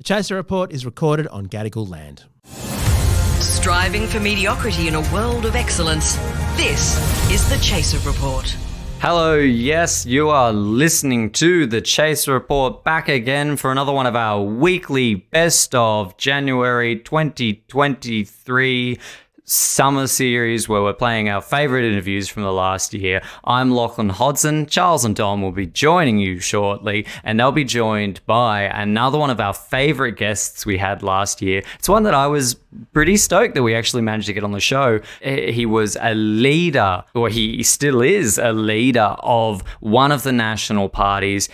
Chaser Report is recorded on Gadigal land. Striving for mediocrity in a world of excellence. This is the Chaser Report. Hello, yes, you are listening to the Chaser Report, back again for another one of our weekly Best of January 2023 summer series where we're playing our favourite interviews from the last year. I'm Lachlan Hodson. Charles and Dom will be joining you shortly, and they'll be joined by another one of our favourite guests we had last year. It's one that I was pretty stoked that we actually managed to get on the show. He was a leader, or he still is a leader of one of the national parties.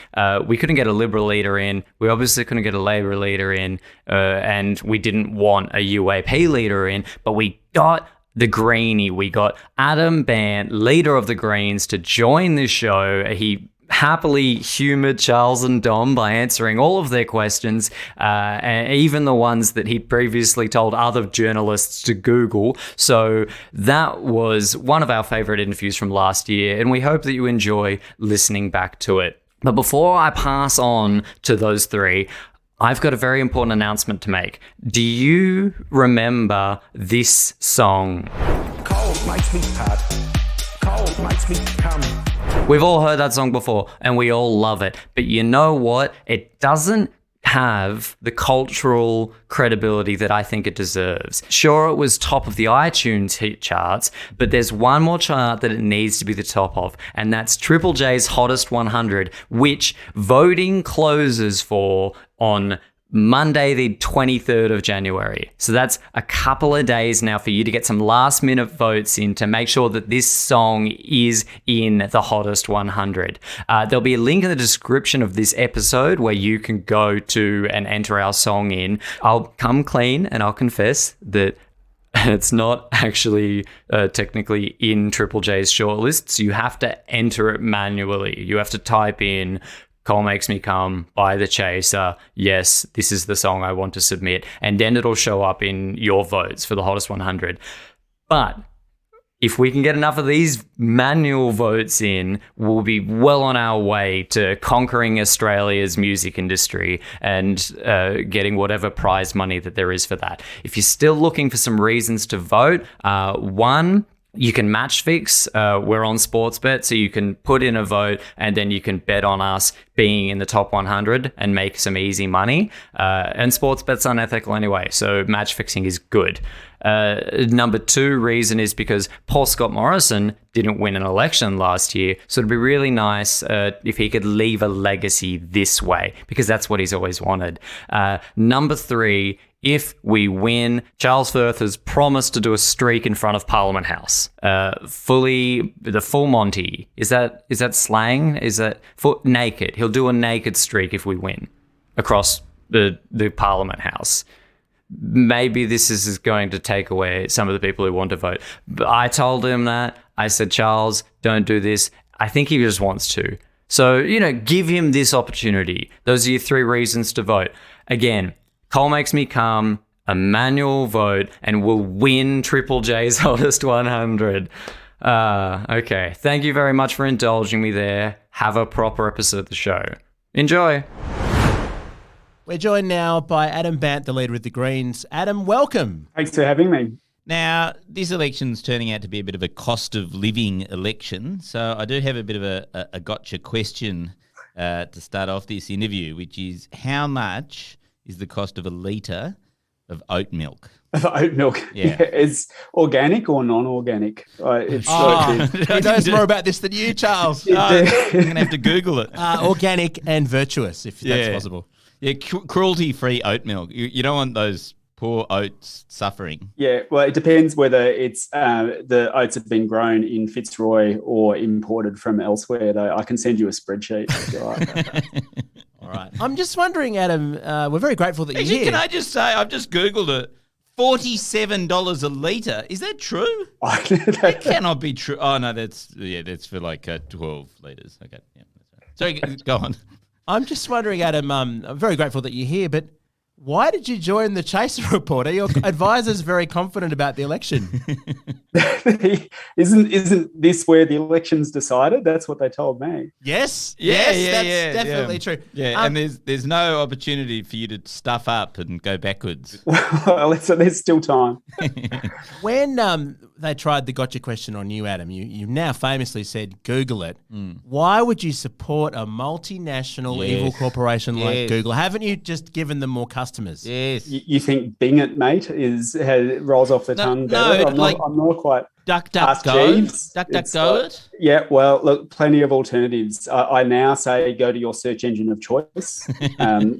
We couldn't get a Liberal leader in. We obviously couldn't get a Labor leader in, and we didn't want a UAP leader in, but we got the Greenie. We got Adam Bandt, leader of the Greens, to join this show. He happily humoured Charles and Dom by answering all of their questions, and even the ones that he'd previously told other journalists to Google. So that was one of our favourite interviews from last year, and we hope that you enjoy listening back to it. But before I pass on to those three, I've got a very important announcement to make. Do you remember this song? Cold makes me hot. Cold makes me come. We've all heard that song before, and we all love it. But you know what? It doesn't have the cultural credibility that I think it deserves. Sure, it was top of the iTunes hit charts, but there's one more chart that it needs to be the top of, and that's Triple J's Hottest 100, which voting closes for on Monday, the 23rd of January. So that's a couple of days now for you to get some last minute votes in to make sure that this song is in the Hottest 100. There'll be a link in the description of this episode where you can go to and enter our song in. I'll come clean and I'll confess that it's not actually technically in Triple J's shortlists. You have to enter it manually. You have to type in Coal Makes Me Come by The Chaser. Yes, this is the song I want to submit. And then it'll show up in your votes for the Hottest 100. But if we can get enough of these manual votes in, we'll be well on our way to conquering Australia's music industry and getting whatever prize money that there is for that. If you're still looking for some reasons to vote, one, you can match fix. We're on Sportsbet, so you can put in a vote and then you can bet on us being in the top 100 and make some easy money. And Sportsbet's unethical anyway, so match fixing is good. Number two reason is because Paul Scott Morrison didn't win an election last year, so it'd be really nice if he could leave a legacy this way, because that's what he's always wanted. Number three, if we win, Charles Firth has promised to do a streak in front of Parliament House. The full Monty. Is that slang? Is that naked? He'll do a naked streak if we win across the Parliament House. Maybe this is going to take away some of the people who want to vote. But I told him that. I said, Charles, don't do this. I think he just wants to. So, give him this opportunity. Those are your three reasons to vote. Again, Coal Makes Me Come, a manual vote, and we'll win Triple J's Hottest 100. Okay. Thank you very much for indulging me there. Have a proper episode of the show. Enjoy. We're joined now by Adam Bandt, the leader of the Greens. Adam, welcome. Thanks for having me. Now, this election's turning out to be a bit of a cost of living election, so I do have a bit of a gotcha question to start off this interview, which is how much is the cost of a litre of oat milk? Of oat milk? Yeah. It's organic or non-organic? He knows more about this than you, Charles. I'm going to have to Google it. Organic and virtuous, if that's possible. Yeah, cruelty-free oat milk. You don't want those poor oats suffering. Yeah, well, it depends whether it's the oats have been grown in Fitzroy or imported from elsewhere, though. I can send you a spreadsheet if you like. All right. I'm just wondering, Adam, we're very grateful that you're Actually, here. can I just say, I've just Googled it, $47 a litre. Is that true? That cannot be true. Oh, no, that's for like 12 litres. Okay, yeah. That's right. Sorry, go on. I'm just wondering, Adam, I'm very grateful that you're here, but Why did you join the Chaser Report? Are your advisors very confident about the election? Isn't this where the election's decided? That's what they told me. Yes, That's definitely true. Yeah, and there's no opportunity for you to stuff up and go backwards. Well, there's still time. When they tried the gotcha question on you, Adam, you now famously said Google it. Why would you support a multinational evil corporation like Google? Haven't you just given them more customers? Yes. You think Bing it, mate, rolls off the tongue better? I'm not quite. DuckDuckGo it? Yeah, well, look, plenty of alternatives. I now say go to your search engine of choice.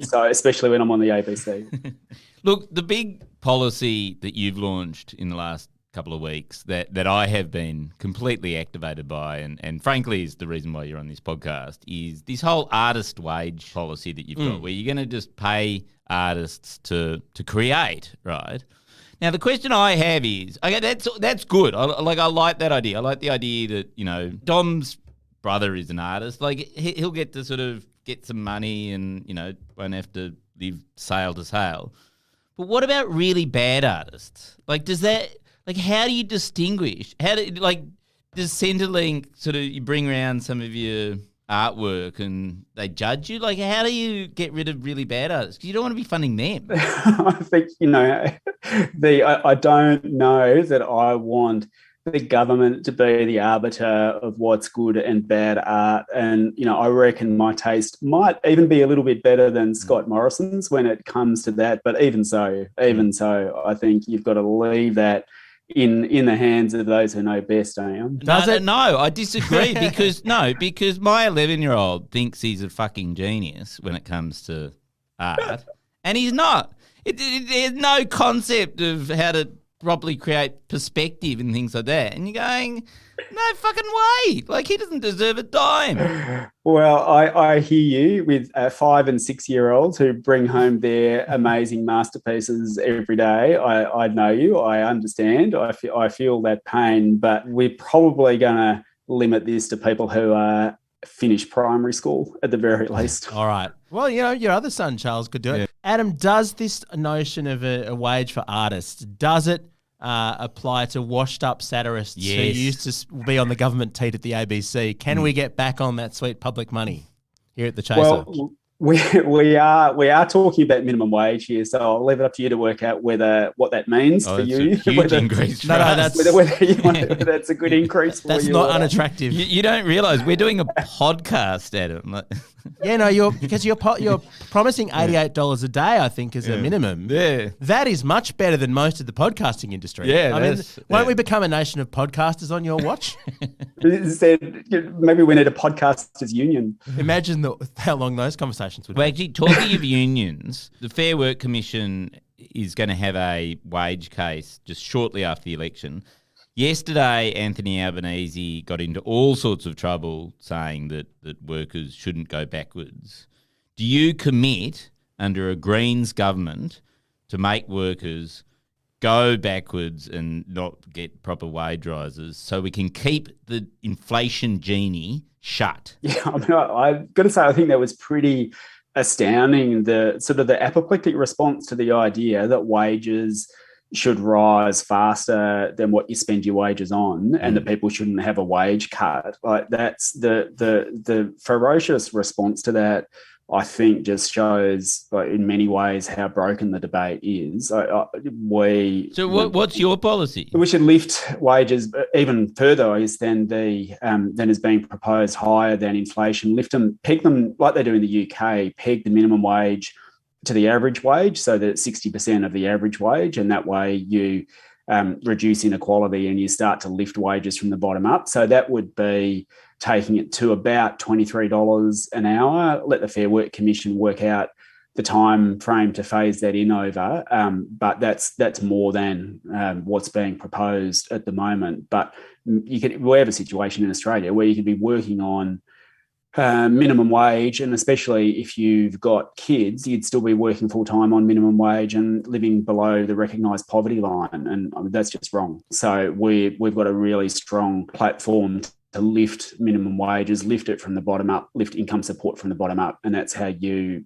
So especially when I'm on the ABC. Look, the big policy that you've launched in the last couple of weeks that I have been completely activated by and frankly is the reason why you're on this podcast is this whole artist wage policy that you've got where you're going to just pay artists to create, right? Now, the question I have is, okay, that's good. I like that idea. I like the idea that, you know, Dom's brother is an artist. Like, he'll get to sort of get some money and, you know, won't have to live sale to sale. But what about really bad artists? Like, how do you distinguish? Does Centrelink sort of, you bring around some of your artwork and they judge you? Like, how do you get rid of really bad artists? 'Cause you don't want to be funding them. I think, you know, I don't know that I want the government to be the arbiter of what's good and bad art. And, you know, I reckon my taste might even be a little bit better than Scott Morrison's when it comes to that. But even so, I think you've got to leave that in the hands of those who know best, Ian. No, I disagree because my 11-year-old thinks he's a fucking genius when it comes to art, and he's not. There's no concept of how to properly create perspective and things like that. And you're going, no fucking way. Like, he doesn't deserve a dime. Well, I hear you with 5 and 6 year olds who bring home their amazing masterpieces every day. I know you. I understand. I feel that pain, but we're probably going to limit this to people who are finished primary school at the very least. All right. Well, you know, your other son, Charles, could do it. Adam, does this notion of a wage for artists, does it apply to washed-up satirists who used to be on the government teat at the ABC? Can we get back on that sweet public money here at the Chaser? Well, we are talking about minimum wage here, so I'll leave it up to you to work out what that means for you. Huge increase. Whether that's a good increase for you. That's not unattractive. You don't realise we're doing a podcast, Adam. Yeah, no, you're promising $88 a day, I think, as a minimum. Yeah, that is much better than most of the podcasting industry. Yeah, I mean, won't we become a nation of podcasters on your watch? Maybe we need a podcasters union. Imagine how long those conversations would. Well, actually, talking of unions, the Fair Work Commission is going to have a wage case just shortly after the election. Yesterday, Anthony Albanese got into all sorts of trouble saying that workers shouldn't go backwards. Do you commit under a Greens government to make workers go backwards and not get proper wage rises so we can keep the inflation genie shut? Yeah, I mean, I've got to say, I think that was pretty astounding, the sort of the apoplectic response to the idea that wages should rise faster than what you spend your wages on, and that people shouldn't have a wage cut. Like, that's the ferocious response to that, I think, just shows, like, in many ways how broken the debate is. What's your policy? We should lift wages even further than is being proposed, higher than inflation. Lift them, peg them like they do in the UK. Peg the minimum wage to the average wage, so that it's 60% of the average wage, and that way you reduce inequality and you start to lift wages from the bottom up. So that would be taking it to about $23 an hour. Let the Fair Work Commission work out the time frame to phase that in over, but that's more than what's being proposed at the moment. But we have a situation in Australia where you could be working on minimum wage, and especially if you've got kids, you'd still be working full-time on minimum wage and living below the recognised poverty line, and I mean, that's just wrong. So we've got a really strong platform to lift minimum wages, lift it from the bottom up, lift income support from the bottom up. And that's how you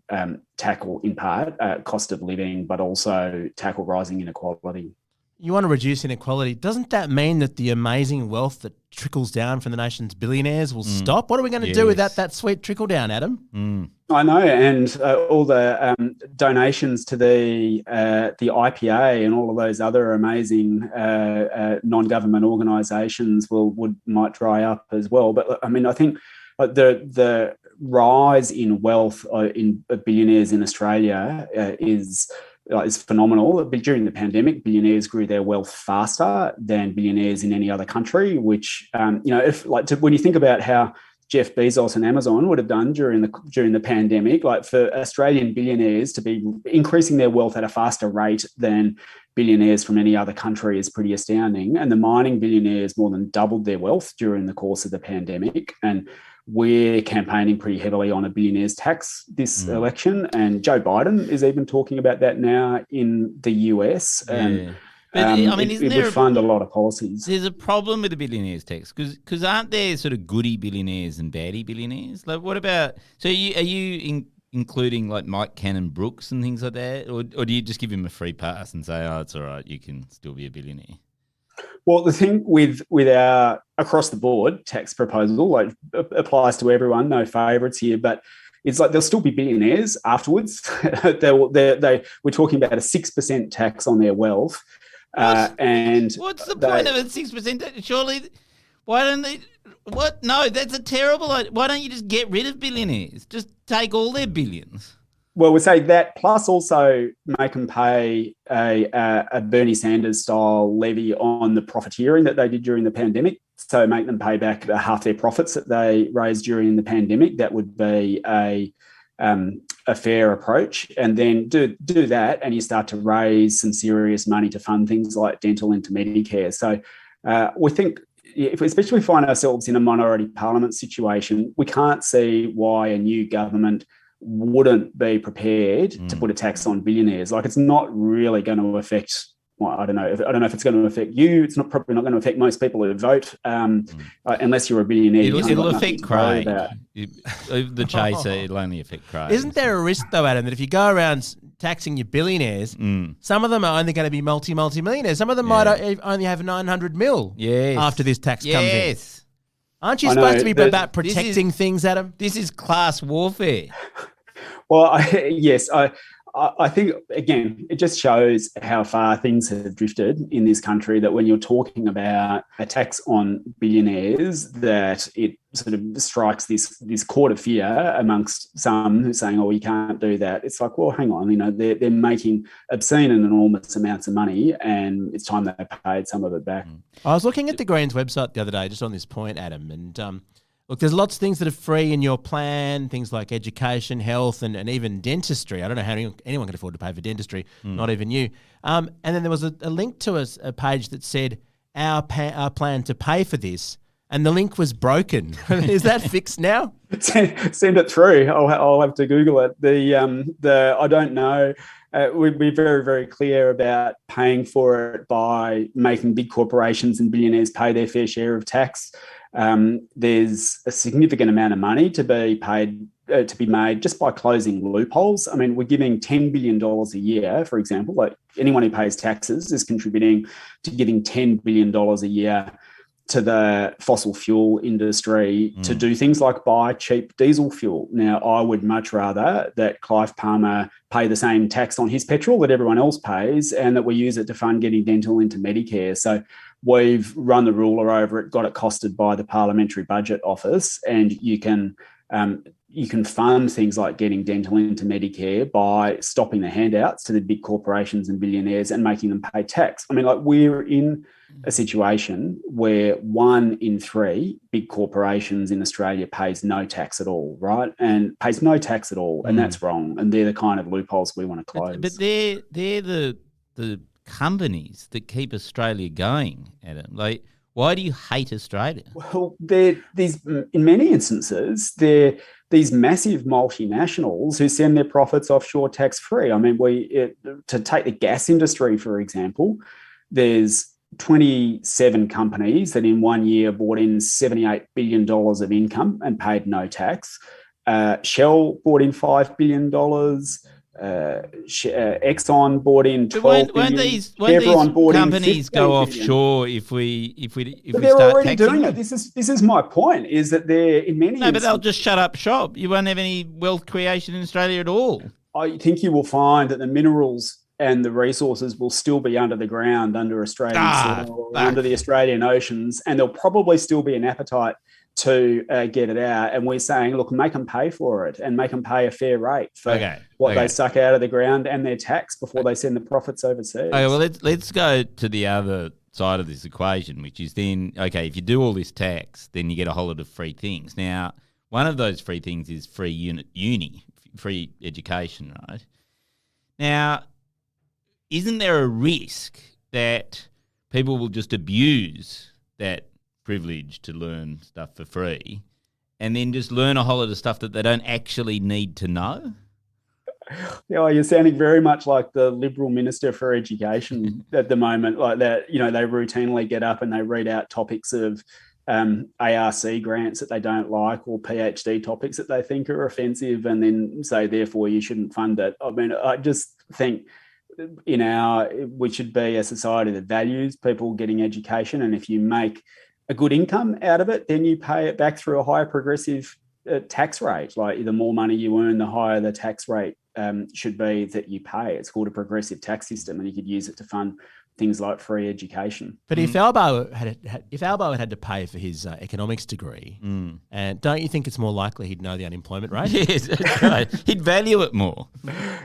tackle, in part, cost of living, but also tackle rising inequality. You want to reduce inequality. Doesn't that mean that the amazing wealth that trickles down from the nation's billionaires will stop? What are we going to do without that sweet trickle down, Adam? I know, and all the donations to the IPA and all of those other amazing non-government organisations might dry up as well. But I mean, I think the rise in wealth in billionaires in Australia is phenomenal. But during the pandemic, billionaires grew their wealth faster than billionaires in any other country. Which when you think about how Jeff Bezos and Amazon would have done during the pandemic, like for Australian billionaires to be increasing their wealth at a faster rate than billionaires from any other country is pretty astounding. And the mining billionaires more than doubled their wealth during the course of the pandemic. And we're campaigning pretty heavily on a billionaires tax this election. And Joe Biden is even talking about that now in the US. And But I mean, it would fund a lot of policies. There's a problem with the billionaires tax because aren't there sort of goody billionaires and baddie billionaires? Like, what about? So, are you including like Mike Cannon Brooks and things like that, or do you just give him a free pass and say, "Oh, it's all right, you can still be a billionaire"? Well, the thing with our across the board tax proposal, like, applies to everyone, no favourites here, but it's like there'll still be billionaires afterwards. We're talking about a 6% tax on their wealth. And what's the point of a 6%? Surely, why don't they? What? No, that's a terrible idea. Why don't you just get rid of billionaires? Just take all their billions. Well, we say that, plus also make them pay a Bernie Sanders style levy on the profiteering that they did during the pandemic. So make them pay back half their profits that they raised during the pandemic. That would be a fair approach. And then do that, and you start to raise some serious money to fund things like dental into Medicare. So we think, especially if we find ourselves in a minority parliament situation, we can't see why a new government wouldn't be prepared to put a tax on billionaires. Like, it's not really going to affect, well, I don't know if it's going to affect you. It's probably not going to affect most people who vote, unless you're a billionaire. It'll affect Craig. The chaser, it'll only affect Craig. Isn't there a risk, though, Adam, that if you go around taxing your billionaires, some of them are only going to be multi-millionaires. Some of them might only have 900 mil after this tax comes in. Aren't you supposed to be about protecting things, Adam? This is class warfare. Well, yes. I think, again, it just shows how far things have drifted in this country, that when you're talking about a tax on billionaires, that it sort of strikes this chord of fear amongst some who are saying, oh, you can't do that. It's like, well, hang on, they're making obscene and enormous amounts of money, and it's time they paid some of it back. I was looking at the Greens website the other day just on this point, Adam, and look, there's lots of things that are free in your plan, things like education, health, and even dentistry. I don't know how anyone can afford to pay for dentistry, not even you. And then there was a link to a page that said, our plan to pay for this, and the link was broken. Is that fixed now? Send it through. I'll have to Google it. I don't know. We'd be very, very clear about paying for it by making big corporations and billionaires pay their fair share of tax. There's a significant amount of money to be paid, to be made just by closing loopholes. I mean, we're giving $10 billion a year, for example. Like, anyone who pays taxes is contributing to giving $10 billion a year to the fossil fuel industry to do things like buy cheap diesel fuel. Now, I would much rather that Clive Palmer pay the same tax on his petrol that everyone else pays, and that we use it to fund getting dental into Medicare. So we've run the ruler over it, got it costed by the Parliamentary Budget Office, and you can fund things like getting dental into Medicare by stopping the handouts to the big corporations and billionaires and making them pay tax. I mean, like, we're in a situation where 1 in 3 big corporations in Australia pays no tax at all, right? And pays no tax at all, and that's wrong. And they're the kind of loopholes we want to close. But they're the companies that keep Australia going, Adam. Like, why do you hate Australia? Well, in many instances, they're these massive multinationals who send their profits offshore tax-free. I mean, to take the gas industry, for example, there's 27 companies that in 1 year brought in $78 billion of income and paid no tax. Shell brought in $5 billion. Exxon bought in $12 billion. Won't these companies go offshore if we they're start already taxing doing them? it. This is my point, is that they're in many No, but they'll just shut up shop. You won't have any wealth creation in Australia at all. I think you will find that the minerals and the resources will still be under the ground, under Australian soil, under the Australian oceans, and there'll probably still be an appetite to get it out. And we're saying, look, make them pay for it and make them pay a fair rate for what they suck out of the ground and their tax before they send the profits overseas. Okay, well, let's go to the other side of this equation, which is then, okay, if you do all this tax, then you get a whole lot of free things. Now, one of those free things is free free education, right? Now, isn't there a risk that people will just abuse that privilege to learn stuff for free and then just learn a whole lot of stuff that they don't actually need to know? Yeah, you're sounding very much like the Liberal Minister for Education at the moment, like that. You know, they routinely get up and they read out topics of ARC grants that they don't like, or PhD topics that they think are offensive, and then say, therefore, you shouldn't fund it. I mean, I just think we should be a society that values people getting education, and if you make a good income out of it, then you pay it back through a higher progressive tax rate. Like, the more money you earn, the higher the tax rate should be that you pay. It's called a progressive tax system, and you could use it to fund things like free education. But if Albo had to pay for his economics degree, and don't you think it's more likely he'd know the unemployment rate? Yes, that's right. He'd value it more.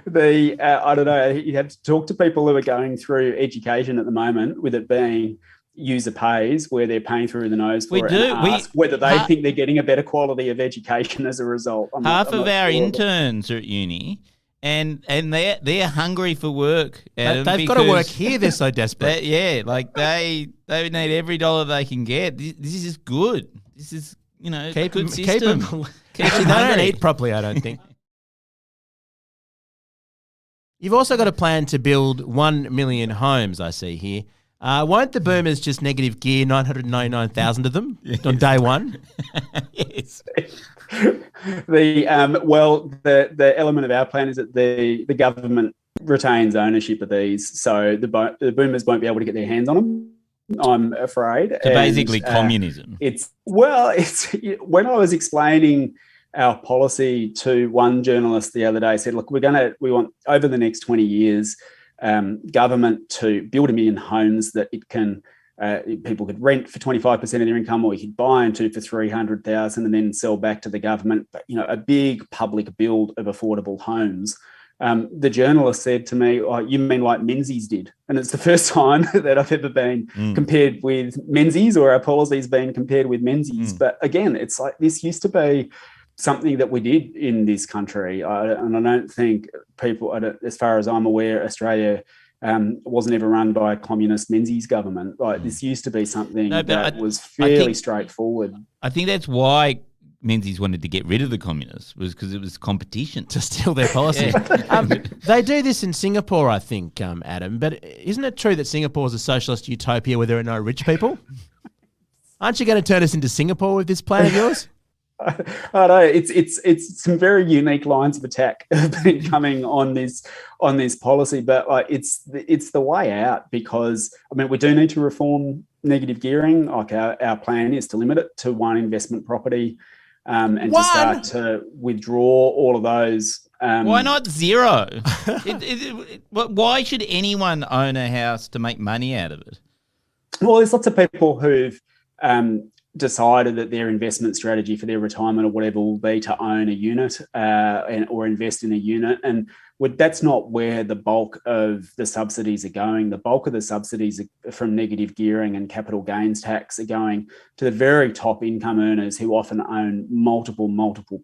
I don't know. You have to talk to people who are going through education at the moment, with it being user pays, where they're paying through the nose for it, and ask whether they think they're getting a better quality of education as a result. Half of our interns are at uni, and they're hungry for work. They've got to work here. They're so desperate. They need every dollar they can get. This is good. This is a good system. They don't eat properly, I don't think. You've also got a plan to build 1 million homes, I see here. Won't the boomers just negative gear 999,000 of them on day one? Yes. The element of our plan is that the government retains ownership of these, so the boomers won't be able to get their hands on them, I'm afraid. So basically, communism. It's when I was explaining our policy to one journalist the other day, said, look, we want over the next 20 years. Government to build 1 million homes that it can people could rent for 25% of their income, or you could buy into for 300,000 and then sell back to the government. But, a big public build of affordable homes. The journalist said to me, "Oh, you mean like Menzies did?" And it's the first time that I've ever been compared with Menzies, or our policy's been compared with Menzies. But again, it's like, this used to be something that we did in this country. And I don't think as far as I'm aware, Australia wasn't ever run by a communist Menzies government. Like, this used to be something that was fairly straightforward. I think that's why Menzies wanted to get rid of the communists, was because it was competition to steal their policy. They do this in Singapore, I think, Adam. But isn't it true that Singapore is a socialist utopia where there are no rich people? Aren't you going to turn us into Singapore with this plan of yours? I know it's some very unique lines of attack have been coming on this policy, but like it's the way out, because we do need to reform negative gearing. Like, our plan is to limit it to one investment property, and to start to withdraw all of those. Why not zero? Why should anyone own a house to make money out of it? Well, there's lots of people who've decided that their investment strategy for their retirement or whatever will be to own a unit or invest in a unit. And that's not where the bulk of the subsidies are going. The bulk of the subsidies from negative gearing and capital gains tax are going to the very top income earners who often own multiple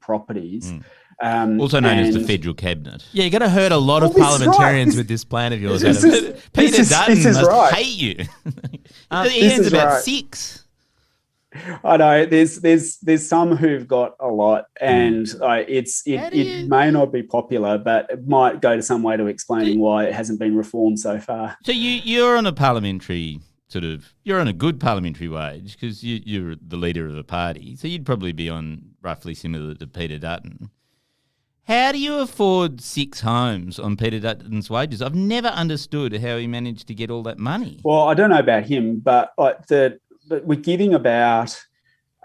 properties. Also known as the federal cabinet. Yeah, you're going to hurt a lot of parliamentarians with this plan of yours, Adam. Peter Dutton must hate you. He earns about 6. I know there's some who've got a lot, and it may not be popular, but it might go to some way to explaining why it hasn't been reformed so far. So you're on a parliamentary you're on a good parliamentary wage because you're the leader of a party, so you'd probably be on roughly similar to Peter Dutton. How do you afford 6 homes on Peter Dutton's wages? I've never understood how he managed to get all that money. Well, I don't know about him, but but we're giving about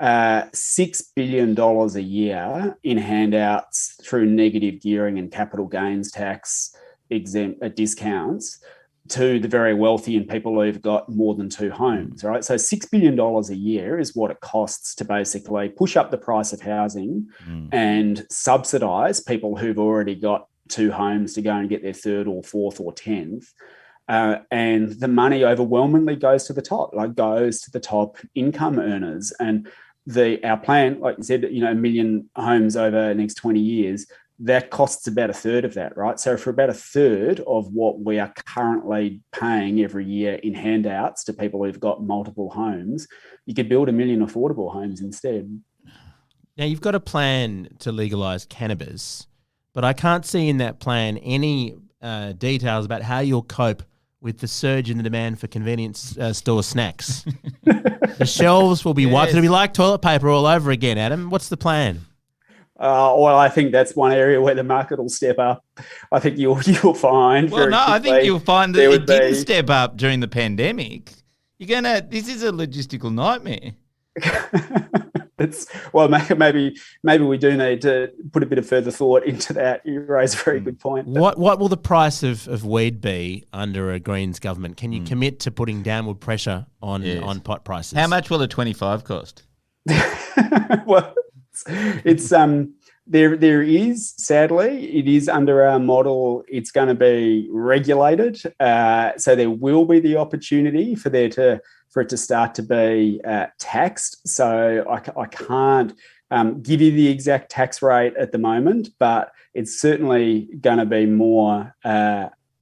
$6 billion a year in handouts through negative gearing and capital gains tax exempt discounts to the very wealthy and people who've got more than 2 homes, right? So $6 billion a year is what it costs to basically push up the price of housing and subsidise people who've already got 2 homes to go and get their 3rd or 4th or 10th. And the money overwhelmingly goes to the top income earners. And our plan, like you said, 1 million homes over the next 20 years, that costs about 1/3 of that, right? So for about 1/3 of what we are currently paying every year in handouts to people who've got multiple homes, you could build 1 million affordable homes instead. Now, you've got a plan to legalise cannabis, but I can't see in that plan any details about how you'll cope with the surge in the demand for convenience store snacks. The shelves will be wiped. It'll be like toilet paper all over again, Adam. What's the plan? Well, I think that's one area where the market will step up. I think you'll find. Well, no, I think you'll find that it didn't step up during the pandemic. This is a logistical nightmare. Maybe we do need to put a bit of further thought into that. You raise a very good point. What will the price of weed be under a Greens government? Can you commit to putting downward pressure on pot prices? How much will a 25 cost? Well, it's there is, sadly, it is under our model, it's going to be regulated. So there will be the opportunity for it to start to be taxed. So I can't give you the exact tax rate at the moment, but it's certainly going to be more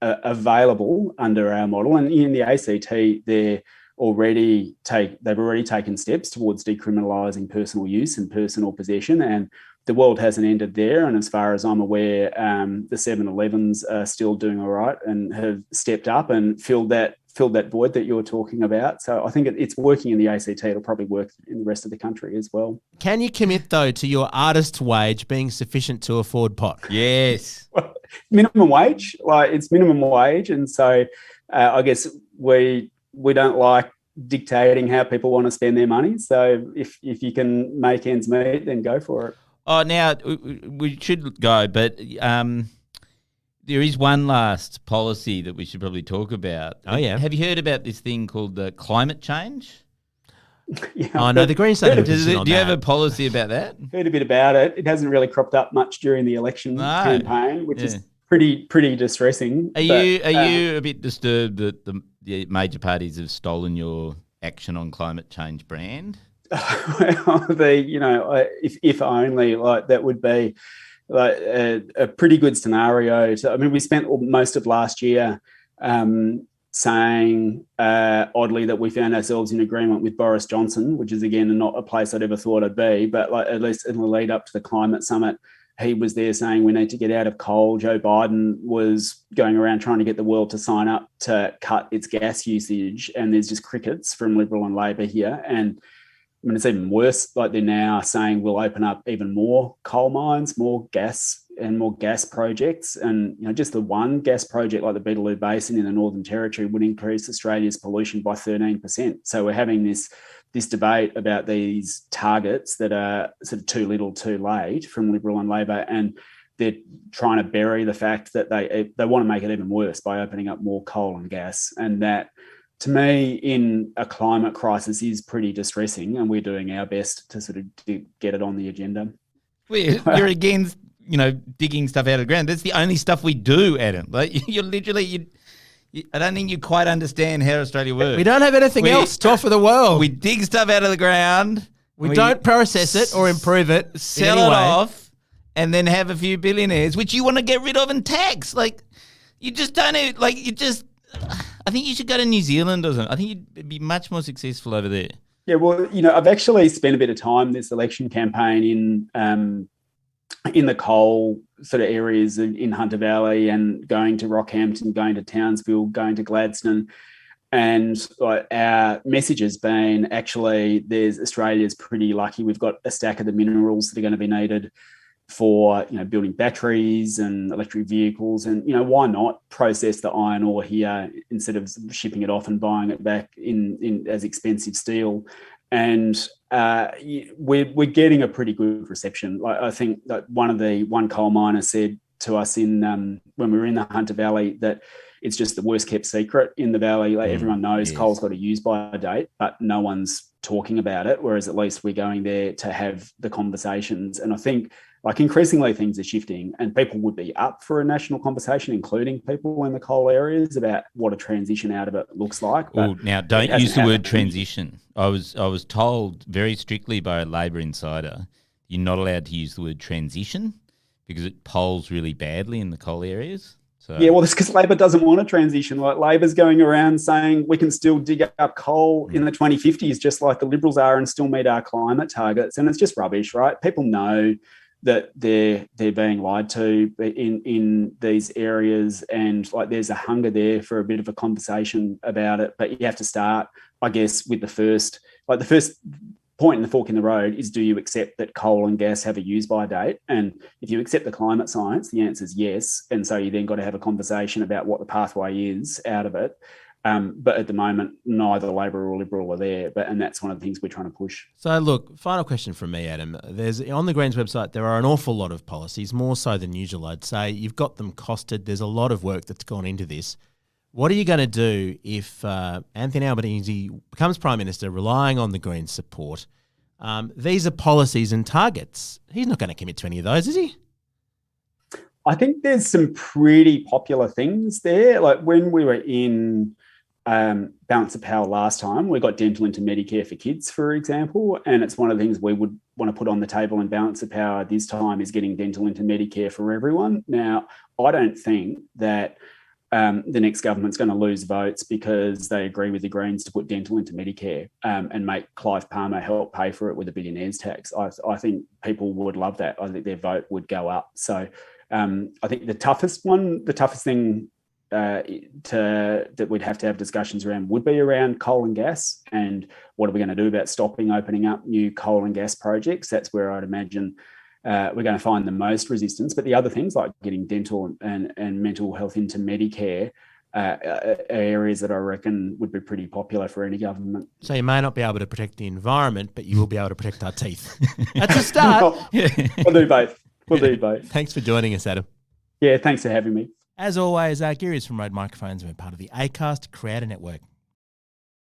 available under our model. And in the ACT, they've already taken steps towards decriminalising personal use and personal possession, and the world hasn't ended there. And as far as I'm aware, the 7-Elevens are still doing all right and have stepped up and filled that void that you were talking about. So I think it's working in the ACT. It'll probably work in the rest of the country as well. Can you commit, though, to your artist's wage being sufficient to afford pot? Yes. Well, minimum wage, it's minimum wage, and so I guess we don't like dictating how people want to spend their money. So if you can make ends meet, then go for it. Oh, now we should go, but there is one last policy that we should probably talk about. Oh, yeah. Have you heard about this thing called climate change? Yeah, oh, no, the Greens don't have a Do position on you that. have a policy about that? Heard a bit about it. It hasn't really cropped up much during the election campaign, which is pretty distressing. Are you a bit disturbed that the major parties have stolen your Action on Climate Change brand? Well, if only, that would be a pretty good scenario. We spent most of last year saying oddly that we found ourselves in agreement with Boris Johnson, which is again not a place I'd ever thought I'd be, but at least in the lead up to the climate summit, he was there saying we need to get out of coal. Joe Biden was going around trying to get the world to sign up to cut its gas usage, and there's just crickets from Liberal and Labor here. And it's even worse. They're now saying we'll open up even more coal mines, more gas projects. And, just the one gas project like the Beetaloo Basin in the Northern Territory would increase Australia's pollution by 13%. So we're having this debate about these targets that are sort of too little, too late from Liberal and Labor. And they're trying to bury the fact that they want to make it even worse by opening up more coal and gas. And that, to me, in a climate crisis is pretty distressing, and we're doing our best to sort of get it on the agenda. You're against, digging stuff out of the ground. That's the only stuff we do, Adam. You're literally, I don't think you quite understand how Australia works. We don't have anything else to offer the world. We dig stuff out of the ground. We don't process it or improve it. Sell it off, and then have a few billionaires, which you want to get rid of and tax. You just don't, I think you should go to New Zealand or something. I think you'd be much more successful over there. Yeah, well, I've actually spent a bit of time this election campaign in the coal sort of areas in Hunter Valley, and going to Rockhampton, going to Townsville, going to Gladstone. And like, our message has been actually, Australia's pretty lucky. We've got a stack of the minerals that are going to be needed for building batteries and electric vehicles, and why not process the iron ore here instead of shipping it off and buying it back in as expensive steel. And we're getting a pretty good reception. Like, I think that one coal miner said to us when we were in the Hunter Valley that it's just the worst kept secret in the valley. Like, everyone knows coal's got a use by date, but no one's talking about it. Whereas at least we're going there to have the conversations. And I think like increasingly things are shifting, and people would be up for a national conversation, including people in the coal areas, about what a transition out of it looks like. Well, now don't use the word transition. I was told very strictly by a Labor insider, you're not allowed to use the word transition because it polls really badly in the coal areas. So. Yeah, well, it's because Labor doesn't want a transition. Like, Labor's going around saying we can still dig up coal in the 2050s, just like the Liberals are, and still meet our climate targets. And it's just rubbish, right? People know that they're being lied to in these areas, and like there's a hunger there for a bit of a conversation about it. But you have to start, I guess, with the first point in the fork in the road is, do you accept that coal and gas have a use-by date? And if you accept the climate science, the answer is yes. And so you then got to have a conversation about what the pathway is out of it. But at the moment, neither Labor or Liberal are there. And that's one of the things we're trying to push. So look, final question from me, Adam. There's on the Greens website, there are an awful lot of policies, more so than usual, I'd say. You've got them costed. There's a lot of work that's gone into this. What are you going to do if Anthony Albanese becomes Prime Minister relying on the Greens' support? These are policies and targets. He's not going to commit to any of those, is he? I think there's some pretty popular things there. Like when we were in Balance of Power last time, we got dental into Medicare for kids, for example. And it's one of the things we would want to put on the table in Balance of Power this time is getting dental into Medicare for everyone. Now, I don't think that the next government's going to lose votes because they agree with the Greens to put dental into Medicare and make Clive Palmer help pay for it with a billionaire's tax. I think people would love that. I think their vote would go up. So I think the toughest thing that we'd have to have discussions around would be around coal and gas, and what are we going to do about opening up new coal and gas projects. That's where I'd imagine we're going to find the most resistance. But the other things like getting dental and mental health into Medicare are areas that I reckon would be pretty popular for any government. So you may not be able to protect the environment, but you will be able to protect our teeth. That's a start. We'll do both. We'll do both. Thanks for joining us, Adam. Yeah, thanks for having me. As always, Geary is from Rode Microphones and we're part of the Acast Creator Network.